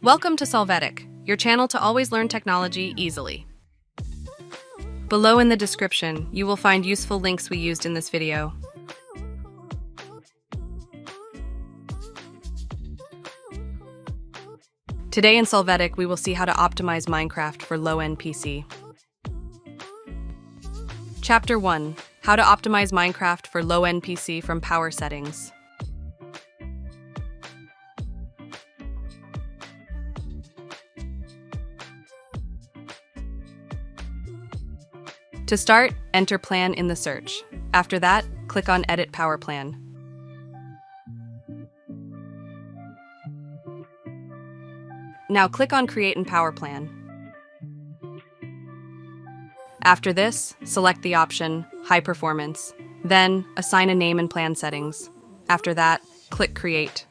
Welcome to Solvetic, your channel to always learn technology easily. Below in the description, you will find useful links we used in this video. Today in Solvetic, we will see how to optimize Minecraft for low-end PC. Chapter 1. How to optimize Minecraft for low-end PC from power settings. To start, enter plan in the search. After that, click on Edit Power Plan. Now click on Create in Power Plan. After this, select the option High Performance. Then, assign a name in Plan Settings. After that, click Create.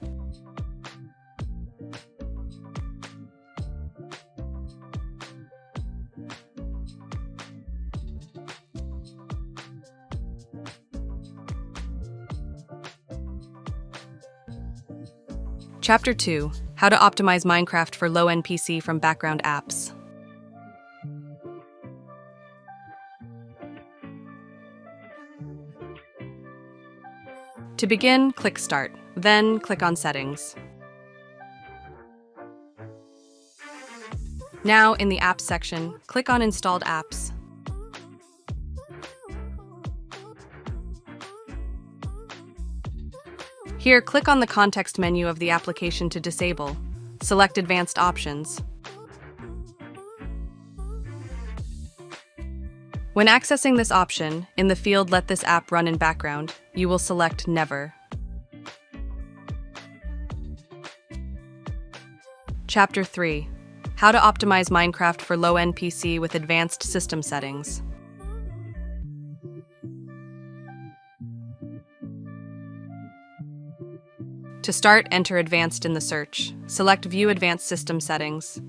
Chapter 2. How to optimize Minecraft for low-end PC from background apps. To begin, click Start, then click on Settings. Now, in the Apps section, click on Installed Apps. Here, click on the context menu of the application to disable. Select Advanced Options. When accessing this option, in the field Let this app run in background, you will select Never. Chapter 3. How to optimize Minecraft for low-end PC with advanced system settings. To start, enter Advanced in the search. Select View Advanced System Settings.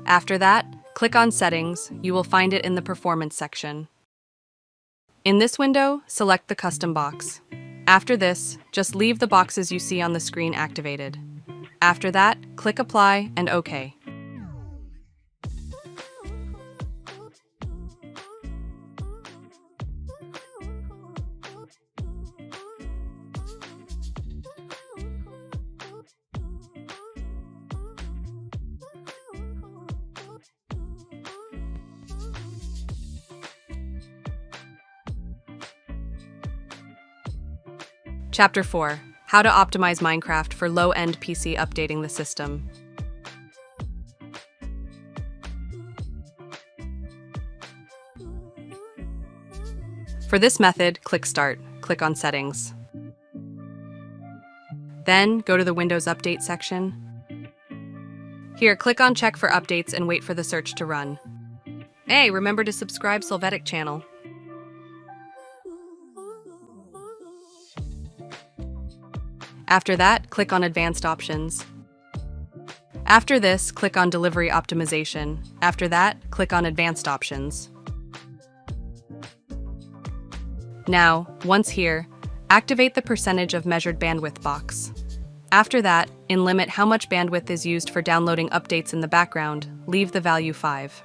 After that, click on Settings. You will find it in the Performance section. In this window, select the Custom box. After this, just leave the boxes you see on the screen activated. After that, click Apply and OK. Chapter 4. How to optimize Minecraft for low-end PC updating the system. For this method, click Start, click on Settings. Then, go to the Windows Update section. Here, click on Check for Updates and wait for the search to run. Hey, remember to subscribe Solvetic channel. After that, click on Advanced Options. After this, click on Delivery Optimization. After that, click on Advanced Options. Now, once here, activate the percentage of measured bandwidth box. After that, in Limit how much bandwidth is used for downloading updates in the background, leave the value 5.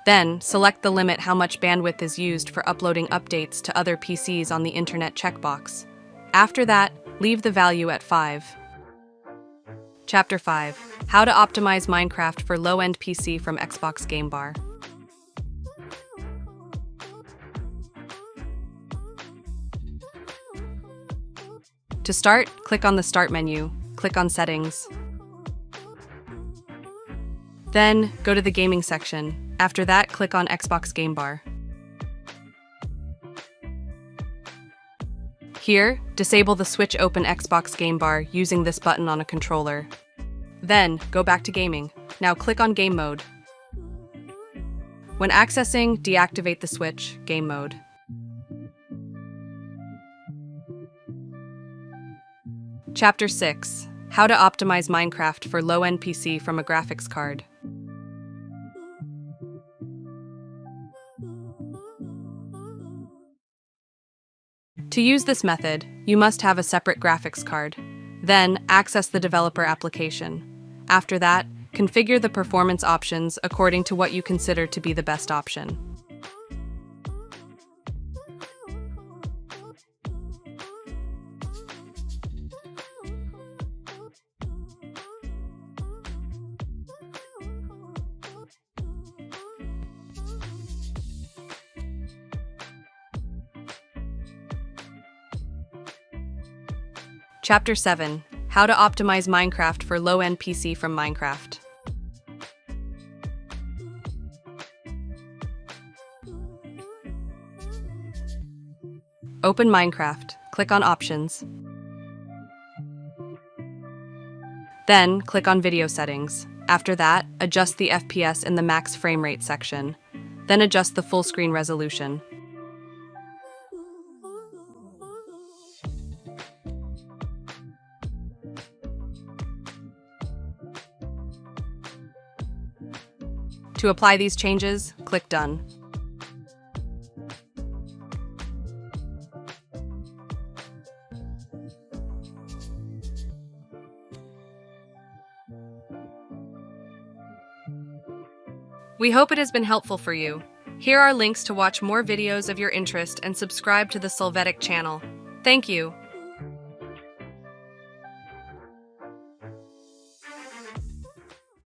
Then, select the Limit how much bandwidth is used for uploading updates to other PCs on the Internet checkbox. After that, leave the value at 5. Chapter 5. How to optimize Minecraft for low-end PC from Xbox Game Bar. To start, click on the Start menu, click on Settings. Then, go to the Gaming section. After that, click on Xbox Game Bar. Here, disable the Switch Open Xbox Game Bar using this button on a controller. Then, go back to Gaming. Now click on Game Mode. When accessing, deactivate the switch, Game Mode. Chapter 6. How to optimize Minecraft for low-end PC from a graphics card. To use this method, you must have a separate graphics card. Then, access the developer application. After that, configure the performance options according to what you consider to be the best option. Chapter 7: How to optimize Minecraft for low-end PC from Minecraft. Open Minecraft, click on Options. Then, click on Video Settings. After that, adjust the FPS in the max frame rate section. Then adjust the full screen resolution. To apply these changes, click Done. We hope it has been helpful for you. Here are links to watch more videos of your interest and subscribe to the Solvetic channel. Thank you.